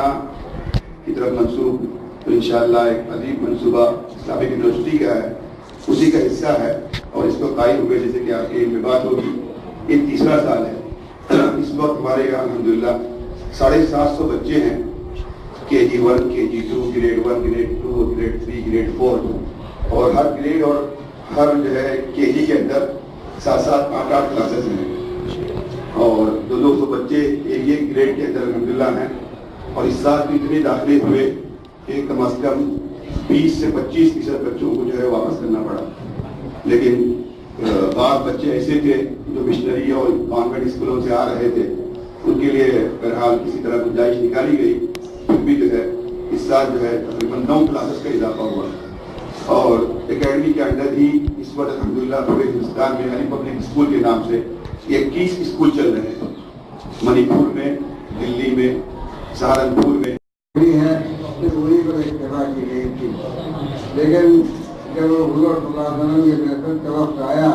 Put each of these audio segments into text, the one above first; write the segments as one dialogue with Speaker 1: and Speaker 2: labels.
Speaker 1: پڑھانا کی طرف منسوب، تو انشاءاللہ ایک عظیم منصوبہ اسلامک یونیورسٹی کا ہے، اسی کا حصہ ہے اور اس کو قائم ہوئے جیسے کہ آپ کی علم میں بات ہوگی یہ تیسرا سال ہے۔ اس وقت ہمارے یہاں الحمدللہ 750 بچے ہیں، KG1 KG2 grade 1 grade 2 grade 3 grade 4، اور ہر گریڈ اور ہر جو ہے KG کے اندر 7-7 8-8 کلاسز ہیں، اور 200 بچے ایک گریڈ کے اندر الحمدللہ ہیں۔ اور اس سال بھی اتنے داخلے ہوئے کہ کم از کم 20 سے 25% بچوں کو جو ہے واپس کرنا پڑا، لیکن بعض بچے ایسے تھے جو مشنری اور کانوینٹ اسکولوں سے آ رہے تھے، ان کے لیے بہرحال کسی طرح گنجائش نکالی گئی، پھر بھی جو ہے اس سال جو ہے تقریباً 9 کلاسز کا اضافہ ہوا، اور اکیڈمی کے اندر ہی اس وقت الحمدللہ پورے ہندوستان میں علی پبلک اسکول کے نام سے 21 اسکول چل رہے ہیں، منی پور میں، دلی میں، سہارنپور میں
Speaker 2: ہے، صرف وہی پر اکتفا کی گئی تھی، لیکن جب حضور صلی اللہ علیہ وسلم کے بعثت کا وقت آیا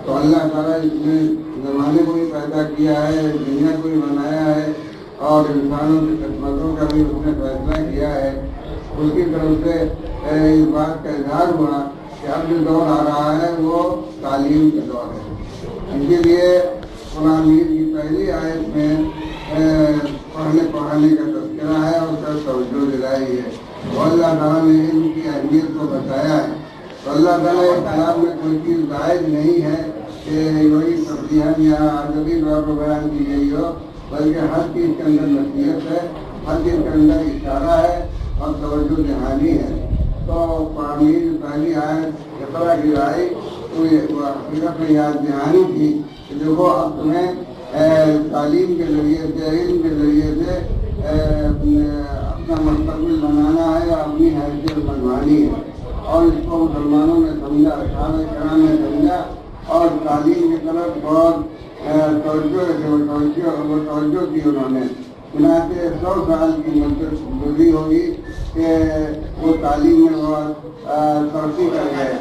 Speaker 2: تو اللہ تعالیٰ اس نے زمانے کو بھی پیدا کیا ہے، دنیا کو بھی بنایا ہے، اور انسانوں کی خدمتوں کا بھی اس نے فیصلہ کیا ہے۔ اس کی طرف سے اس بات کا اظہار ہوا کہ اب جو دور آ رہا ہے وہ تعلیم کا دور ہے۔ اسی لیے قرآن مجید کی پہلی آیت میں پڑھنے کا تذکرہ ہے اور اس کا توجہ دلائی ہے، اور اللہ تعالیٰ نے علم کی اہمیت کو بتایا ہے۔ تو اللہ تعالیٰ کے کلام میں کوئی چیز زائد نہیں ہے کہ وہی تفصیل یا ادبی طور پر بیان کی گئی ہو، بلکہ ہر چیز کے اندر نصیحت ہے، ہر چیز کے اندر اشارہ ہے اور توجہ دہانی ہے۔ تو قرآن کی پہلی آیت اقرا کی آئی تو حقیقت میں یاد دہانی تھی کہ دیکھو اب تمہیں تعلیم کے ذریعے سے، علم کے ذریعے سے اپنا مستقبل بنانا ہے اور اپنی حیثیت بنوانی ہے، اور اس کو مسلمانوں نے سمجھا، صحابہ کرام نے سمجھا، اور تعلیم کی طرف بہت توجہ کی انہوں نے۔ چنانچہ 100 سال کی مدت گزری ہوگی کہ وہ تعلیم میں بہت ترقی کر گئے،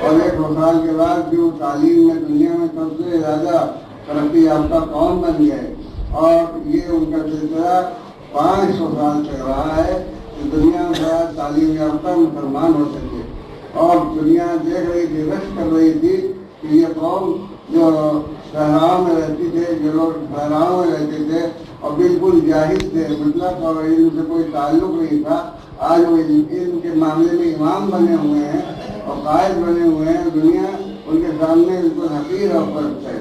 Speaker 2: اور 100 سال کے بعد جو تعلیم میں دنیا میں سب سے زیادہ ترقی یافتہ قوم بن گئے، اور یہ ان کا سلسلہ 500 سال تک رہا ہے کہ دنیا میں تعلیم یافتہ مسلمان ہو سکے، اور دنیا دیکھ رہی تھی، رشک کر رہی تھی کہ یہ قوم جو صحراؤں میں رہتی تھے، جو لوگ صحراؤں میں رہتے تھے اور بالکل جاہل تھے، مطلق اور علم سے کوئی تعلق نہیں تھا، آج وہ علم کے معاملے میں امام بنے ہوئے ہیں اور قائد بنے ہوئے ہیں، دنیا ان کے سامنے بالکل حقیر اور فرق ہے۔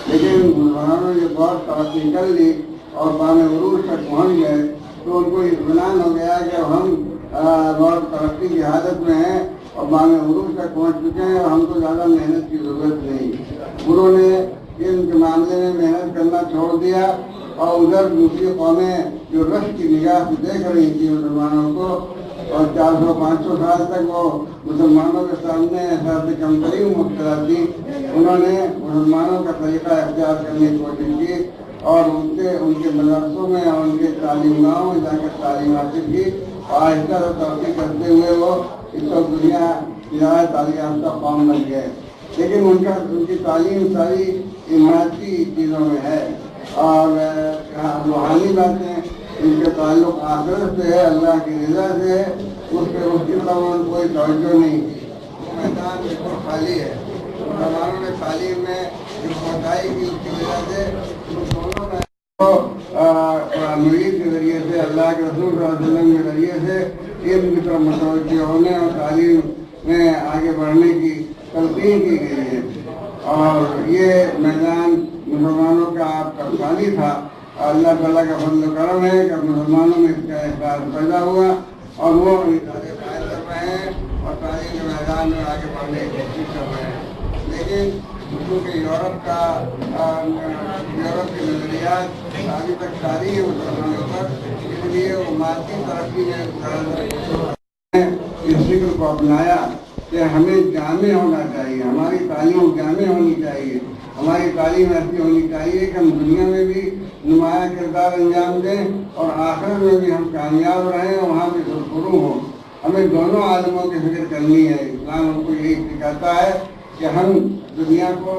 Speaker 2: لیکن مسلمانوں نے بہت ترقی کر لی اور بام عروج تک پہنچ گئے، تو ان کو اطمینان ہو گیا کہ ہم بہت ترقی کی حالت میں ہیں اور بام عروج تک پہنچ چکے ہیں، اور ہم کو زیادہ محنت کی ضرورت نہیں۔ انہوں نے علم کے معاملے میں محنت کرنا چھوڑ دیا، اور ادھر دوسری قومیں جو رشک کی نگاہ سے دیکھ رہی تھی مسلمانوں کو، اور 400-500 سال تک وہ مسلمانوں کے سامنے احساس کمتری مبتلا تھی، انہوں نے مسلمانوں کا طریقہ اختیار کرنے کی کوشش کی، اور ان کے مدرسوں میں اور ان کے تعلیم گاہوں میں جا کر تعلیم حاصل کی، اور آہستہ ترقی کرتے ہوئے وہ اس وقت دنیا کی تعلیم یافتہ قوم بن گئے۔ لیکن ان کی تعلیم ساری عمارتی چیزوں میں ہے، اور روحانی باتیں ان کے تعلق آخرت سے ہے، اللہ کی رضا سے ہے، اس کی طرف کوئی توجہ نہیں کی۔ میدان بالکل خالی ہے۔ مسلمانوں نے تعلیم میں جو کوتاہی کی اس کی وجہ سے دونوں نے قرآن مجید کے ذریعے سے، اللہ کے رسول صلی اللہ علیہ وسلم کے ذریعے سے علم کی طرف متوجہ ہونے اور تعلیم میں آگے بڑھنے کی تلقین کی گئی ہے، اور یہ میدان مسلمانوں کا آپ کا خالی تھا۔ اللہ تعالیٰ کا فضل و کرم ہے کہ مسلمانوں میں اس کا احساس پیدا ہوا، اور وہ ادارے قائم کر رہے ہیں اور تعلیم کے میدان میں آگے بڑھنے کی کوشش کر رہے ہیں۔ لیکن کیونکہ یورپ کے نظریات ابھی تک جاری ہے مسلمانوں پر، اس لیے وہ مادی ترقی نے اس فکر کو اپنایا کہ ہمیں جامع ہونا چاہیے، ہماری تعلیم جامع ہونی چاہیے، ہماری تعلیم ایسی ہونی چاہیے کہ ہم دنیا میں بھی نمایاں کردار انجام دیں اور آخرت میں بھی ہم کامیاب رہیں اور وہاں بھی سرخرو ہوں۔ ہمیں دونوں عالموں کی فکر کرنی ہے۔ اسلام ہم کو یہی سکھاتا ہے کہ ہم دنیا کو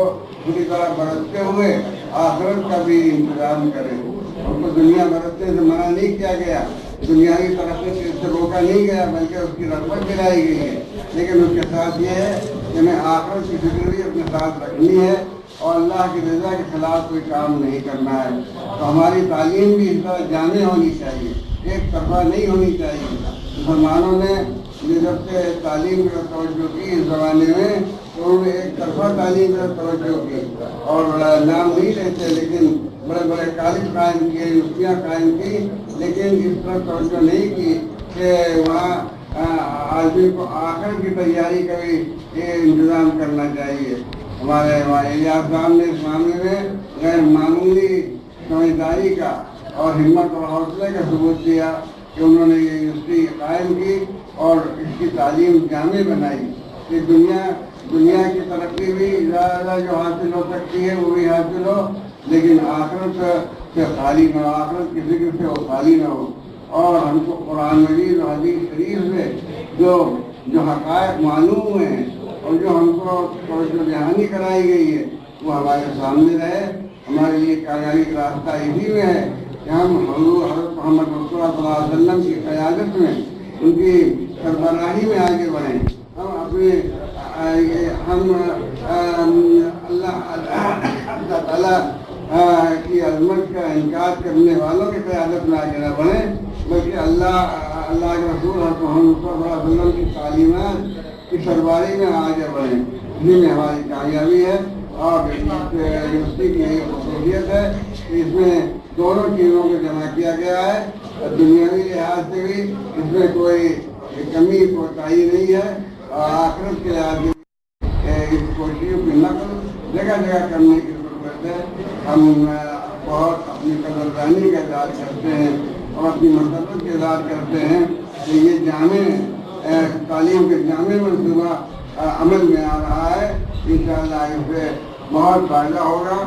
Speaker 2: پوری طرح برتتے ہوئے آخرت کا بھی انتظام کریں۔ ہم کو دنیا برتنے سے منع نہیں کیا گیا، دنیاوی ترقی سے اس سے روکا نہیں گیا بلکہ اس کی رغبت دلائی گئی ہے، لیکن اس کے ساتھ یہ ہے کہ ہمیں آخرت کی فکر بھی اپنے ساتھ رکھنی ہے اور اللہ کی رضا کے خلاف کوئی کام نہیں کرنا ہے۔ تو ہماری تعلیم بھی اس طرح جامع ہونی چاہیے، ایک طرفہ نہیں ہونی چاہیے۔ مسلمانوں نے جب سے تعلیم کی توجہ کی اس زمانے میں تو انہوں نے ایک طرفہ تعلیم کی توجہ کی اور نام نہیں لیتے لیکن بڑے بڑے کالج قائم کیے، یونیورسٹیاں قائم کی، لیکن اس طرح توجہ نہیں کی کہ وہاں آدمی کو آخر کی تیاری کا بھی انتظام کرنا چاہیے۔ ہمارے الیاس صاحب نے اس معاملے میں غیر معمولی سمجھداری کا اور ہمت اور حوصلے کا ثبوت دیا کہ انہوں نے یہ یونیورسٹی قائم کی اور اس کی تعلیم جامع بنائی کہ دنیا کی ترقی بھی زیادہ جو حاصل ہو سکتی ہے وہ بھی حاصل ہو، لیکن آخرت سے خالی نہ ہو، آخرت کی فکر سے وہ خالی نہ ہو۔ اور ہم کو قرآن مجید اور حدیث شریف سے جو حقائق معلوم ہوئے ہیں اور جو ہم کو توجہ دہانی کرائی گئی ہے وہ ہمارے سامنے رہے۔ ہمارے لیے کامیابی کا راستہ اسی میں ہے کہ ہم حضرت محمد رسول اللہ صلی اللہ علیہ وسلم کی قیادت میں، ان کی سربراہی میں آگے بڑھیں۔ ہم اپنے اللہ تعالیٰ کی عظمت کا انکار کرنے والوں کی قیادت میں آگے نہ بڑھیں، بلکہ اللہ کے رسول حضرت محمد صلی اللہ علیہ وسلم کی تعلیمات کی سربراہی میں آگے بڑھیں۔ اسی میں ہماری کامیابی ہے اور یونیورسٹی کی یہ خصوصیت ہے کہ اس میں دونوں چیزوں کو جمع کیا گیا ہے، دنیاوی لحاظ سے بھی اس میں کوئی کمی کوتاہی نہیں ہے اور آخرت کے لحاظ سے اس کوششوں کی نقل جگہ جگہ کرنے کی ضرورت ہے۔ ہم بہت اپنی قدردانی کا اظہار کرتے ہیں اور اپنی مسرت کا اظہار کرتے ہیں کہ یہ جامع تعلیم کے جامع منصوبہ عمل میں آ رہا ہے۔ انشاءاللہ اس سے بہت فائدہ ہوگا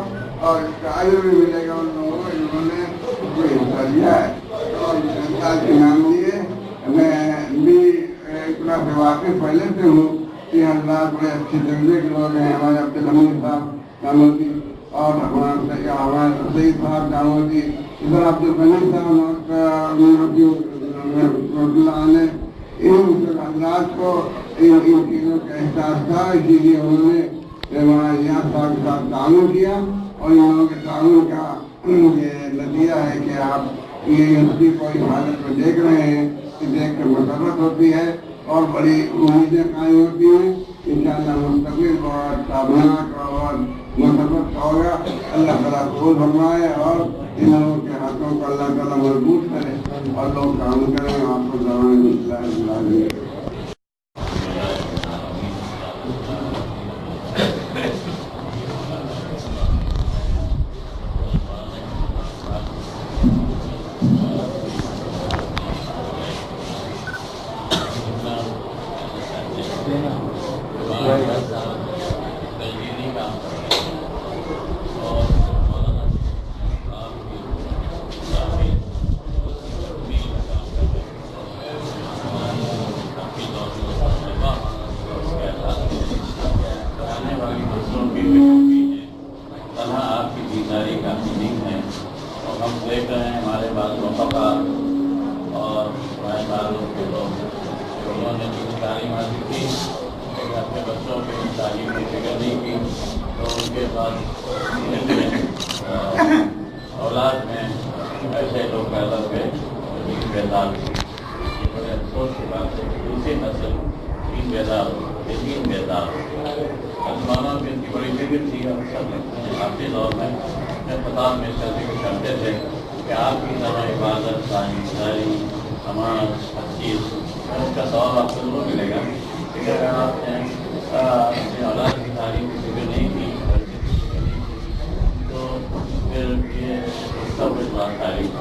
Speaker 2: اور اس کا اجر بھی ملے گا ان لوگوں کو جنہوں نے اس کو حصہ لیا ہے اور اللہ کے نام لیے۔ میں بھی اتنا سے واقف پہلے سے ہوں کہ حضرات بڑے اچھے درجے کے لوگ ہیں، ہمارے عبدالحمید صاحب دامودی اور ہمارے سعید صاحب دامودی، ادھر عبدالغنی صاحب نے ان حضرات کو ان چیزوں کا احساس تھا، اسی لیے انہوں نے الیاس صاحب کے ساتھ تعاون کیا اور ان لوگوں کے تعاون کا یہ نتیجہ ہے کہ آپ یہ یونیورسٹی کو اس حالت میں دیکھ رہے ہیں کہ دیکھ کر مسرت ہوتی ہے اور بڑی امیدیں قائم ہوتی ہیں۔ انشاءاللہ مستقبل بہت تابناک اور مسرت کا ہوگا۔ اللہ تعالیٰ قبول فرمائے اور ان لوگوں کے ہاتھوں کو اللہ تعالیٰ مضبوط کرے اور لوگ کام کریں۔ آپ کو زبان
Speaker 3: اولاد میں ایسے لوگ پیدا ہوئے دین بیدار ہوئے۔ یہ بڑے افسوس کی بات ہے کہ دوسری نسل دین بیدار ہو، دین بیدار ہو۔ مسلمانوں کی ان کی بڑی فکر تھی اور سب آخری دور میں اسپتال میں سردی کرتے تھے کہ آپ کی طرح عبادت، تعلیم، نماز، ہر چیز اس کا ثواب آپ کو ضرور ملے گا۔ لیکن اگر آپ نے اپنی اولاد کی تعلیم کی فکر نہیں کی تو پھر یہ سب کچھ بات تعلیم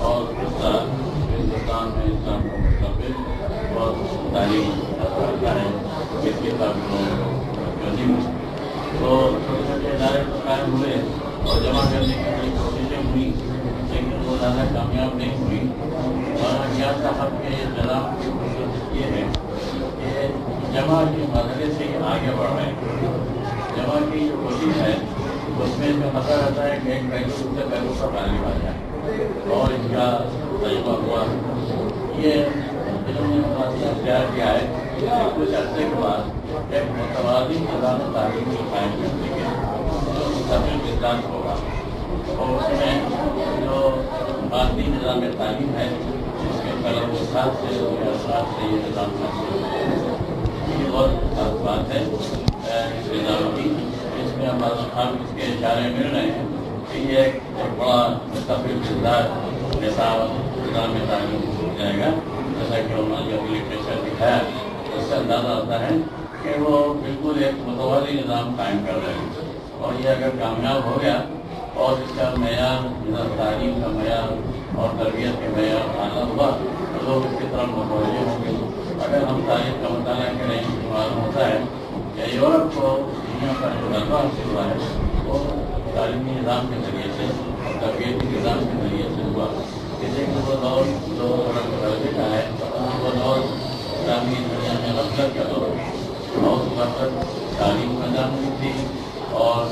Speaker 3: اور اس طرح ہندوستان میں اسلام کا مستقبل بہت تعلیم کرتا ہے، اس کی طرف لوگ نہیں ہوئے۔ تو چھوٹے چھوٹے ادارے قائم ہوئے اور جمع کرنے کی بڑی کوششیں ہوئیں لیکن وہ زیادہ کامیاب نہیں ہوئی۔ مولانا غیاث صاحب کے نظام کی خصوصیت یہ ہے کہ جمع کے مرحلے سے ہی آگے بڑھ رہے ہیں۔ جمع کی جو کوشش ہے اس میں اس کا خطرہ رہتا ہے کہ ایک پہلو دوسرے پہلو پر غالب آ جائے۔ اور اس کا تجربہ ہوا. یہ انہوں نے فاصلہ اختیار کیا ہے کہ کچھ عرصے کے بعد ایک متوازی نظام تعلیمی قائم کرنے کے جو مستقل مزاج ہوگا اور اس میں جو مادی نظام تعلیم ہے اس کے قلم و ساتھ سے اثرات سے یہ نظام حاصل ہوگا. یہ بہت خاص بات ہے اس نظام کی. اس میں ہم اس کے اشارے مل رہے ہیں کہ یہ ایک بڑا مستقل مزاج نظام تعلیم ہو جائے گا. جیسا کہ انہوں نے جو لٹریچر دکھایا اس سے اندازہ ہوتا ہے کہ وہ بالکل ایک متوازی نظام قائم کر رہے ہیں. اور یہ اگر کامیاب ہو گیا اور اس کا معیار تعلیم کا معیار اور تربیت کے معیار اعلیٰ ہوا تو لوگ اس کی طرف متوجہ ہوں گے. اگر ہم تاریخ کا مطالعہ کریں تو معلوم ہوتا ہے کہ یورپ کو دنیا کا جو غلبہ حاصل ہوا ہے وہ تعلیمی نظام کے ذریعے سے اور تربیتی نظام کے ذریعے سے ہوا. جیسے کہ وہ دور جو غلبے کا ہے وہ دور اسلامی دنیا میں غفلت کا دور بہت وقت تعلیم کا نظام بھی تھی اور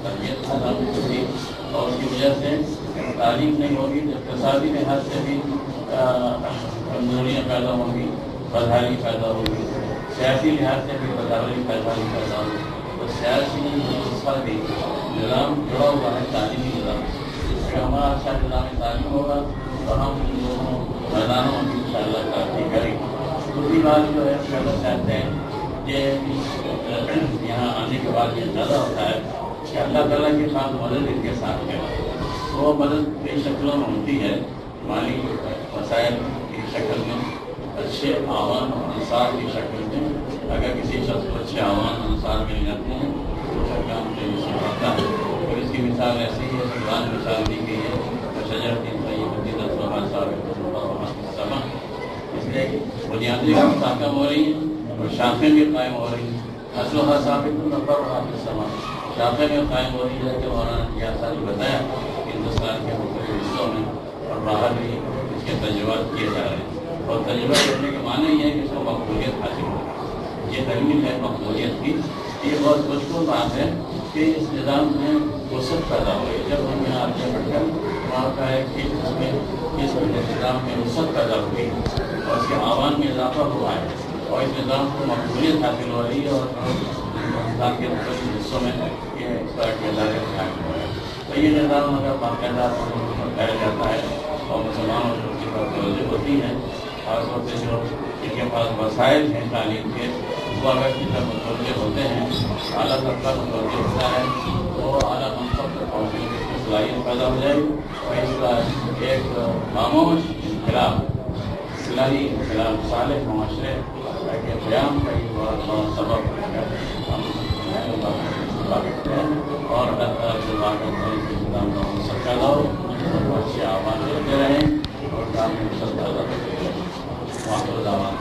Speaker 3: تربیت کا نظام بھی تھی اور اس کی وجہ سے تعلیم نہیں ہوگی تو اقتصادی لحاظ سے بھی کمزوریاں پیدا ہوں گی, بدحالی پیدا ہوگی, سیاسی لحاظ سے بھی بدحالی پیدا ہوگی. تو سیاسی اقتصادی نظام جڑا ہوا ہے تعلیمی نظام. اگر ہمارا اچھا نظام تعلیم ہوگا تو ہم دونوں میدانوں میں انشاءاللہ ترقی کریں گے. دوسری بات جو ہے کہنا چاہتے ہیں کہ یہاں آنے کے بعد یہ اندازہ ہوتا ہے کہ اللہ تعالیٰ کی خاص مدد ان کے ساتھ ہے. وہ مدد کئی شکلوں میں ہوتی ہے, مالی وسائل کی شکل میں, اچھے عوام انصار کی شکل میں. اگر کسی شخص کو اچھے عوام انصار مل جاتے ہیں تو اس کا کام تیزی سے ہوتا ہے. اور اس کی مثال ایسی ہے کہ بعض مثال دی گئی ہے تو شجر کی اس لیے بنیادی مستحکم ہو رہی ہیں اور شاخیں بھی قائم ہو رہی ہیں. اصل و ثابت نفر اور حافظ سما شاخیں بھی قائم ہو رہی ہے کہ مولانا جیسا نے بتایا کہ ہندوستان کے مختلف حصوں میں اور باہر بھی اس کے تجربات کیے جا رہے ہیں. اور تجربہ کرنے کے معنی یہ ہے کہ اس کو مقبولیت حاصل ہو. یہ دلیل ہے مقبولیت کی. یہ بہت خوشگوار بات ہے کہ اس نظام میں وسعت پیدا ہوئی. جب ہم یہاں آگے بڑھ کر وہاں کا ہے کہ اس میں اس نظام میں وسعت پیدا ہوئی اور اس کے عوام میں اضافہ ہوا ہے اور اس نظام کو مقبولیت حاصل ہو رہی ہے اور ہندوستان کے مختلف حصوں میں یہ اس طرح کے ادارے قائم ہو رہے ہیں. تو یہ نظام اگر باقاعدہ پھیل جاتا ہے اور مسلمانوں کو اس کی طرف توجہ ہوتی ہے, خاص طور سے جو ان کے پاس وسائل ہیں تعلیم کے وہ اگر کی طرف متوجہ ہوتے ہیں, اعلیٰ طبقہ متوجہ ہوتا ہے تو اعلیٰ منصب تک پہنچنے کی صلاحیت پیدا ہو جائے گی. اور اس کا ایک خاموش انقلاب, اصلاحی انقلاب صالح معاشرے کے قیام کا یہ بہت بڑا سبب اور اللہ تعالیٰ سے باقاعدہ کے نظام کا منصب پیدا ہو اور اچھے آواز دیتے رہیں اور کام میں وسعت پیدا ہوتے رہیں. وہاں دعوات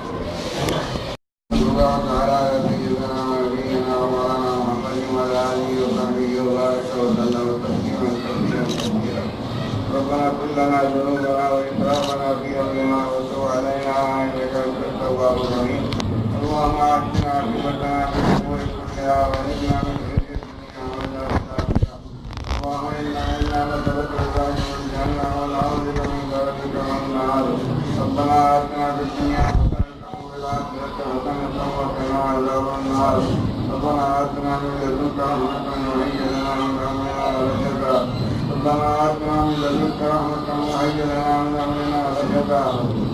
Speaker 2: ربنا اغفر لنا ذنوبنا وإسرافنا في أمرنا وتب علينا إنك أنت التواب الرحيم. اللهم أحسن عاقبتنا في الأمور كلها وأجرنا من خزي الدنيا وعذاب الآخرة. اللهم إنا نسألك الرضا والجنة ونعوذ بك من سخطك والنار. ربنا آتنا في الدنيا حسنة وفي الآخرة حسنة وقنا عذاب النار. ربنا آتنا من لدنك رحمة وهيئ لنا من أمرنا رشدا. ربنا آتنا من لدنك رحمة وهيئ لنا من أمرنا رشدا.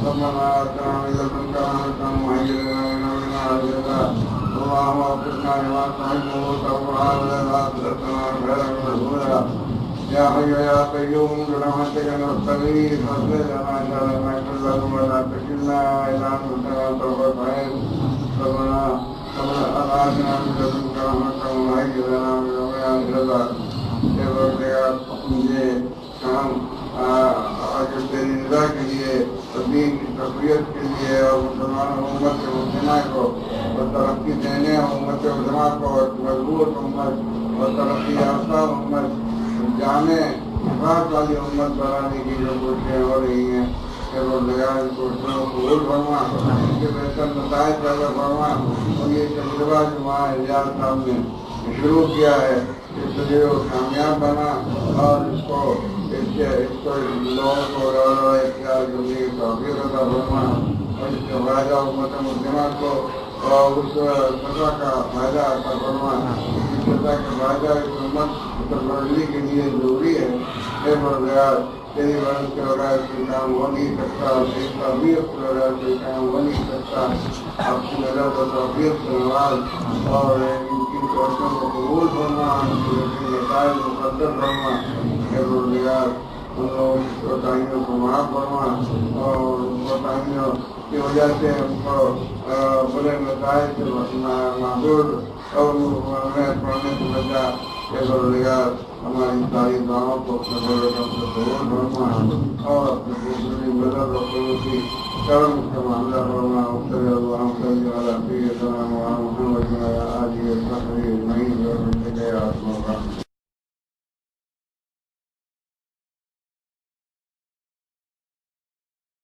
Speaker 2: ربنا آتنا من لدنك رحمة وهيئ لنا من أمرنا رشدا. اللهم وفقنا لما تحبه وترضى والآخرة خيرا ورسولا. يا حي يا قيوم برحمتك نستغيث فاصلح لنا شأننا كله ولا تكلنا إلى أنفسنا طرفة عين. ربنا آتنا من لدنك رحمة وهيئ لنا من أمرنا رشدا. مجھے کام آج تیری رضا کے لیے دین کی تقویت کے لیے اور مسلمان امت مسلمہ کو اور ترقی دینے امت مسلمہ کو اور مضبوط امت اور ترقی یافتہ امت جامع حفاظت والی امت بنانے کی جو کوششیں ہو رہی ہیں کہ وہ ان کوششوں کو قبول فرما, ان کے بہتر نتائج پیدا فرما. اور یہ تجربہ جو وہاں الیاس صاحب نے شروع کیا ہے اس لیے وہ کامیاب بنا اور اس کو لوگوں کو اختیار کرنے کی توفیق عطا فرما اور اس کے فائدہ امت مسلمہ کو اور اس سزا کا فائدہ عطا فرما. اس سزا کا فائدہ اس امت کو بڑھنے کے لیے ضروری ہے. اے پروردگار تیری برس کے بغیر کوئی کام ہو نہیں سکتا, تیری توفیق کے بغیر کوئی کام ہو نہیں سکتا. آپ کی مدد و توفیق سے نواز اور ان کی کوششوں کو قبول فرما, ان کے نتائج مقدر فرما. اے پروردگار ان لوگوں کی کوتاہیوں کو معاف فرما اور ان کوتاہیوں کی وجہ سے ہم کو بڑے نتائج سے محدود اور پڑھنے سے بچا. اے پروردگار ہماری ساری دعاؤں کو اپنے بڑے رب سے قبول فرما اور اپنے دوسری مدد اور خلوصی کرم کا معاملہ فرما. صلی اللہ علیہ وسلم محمد وعلی آلہ وصحبہ اجمعین.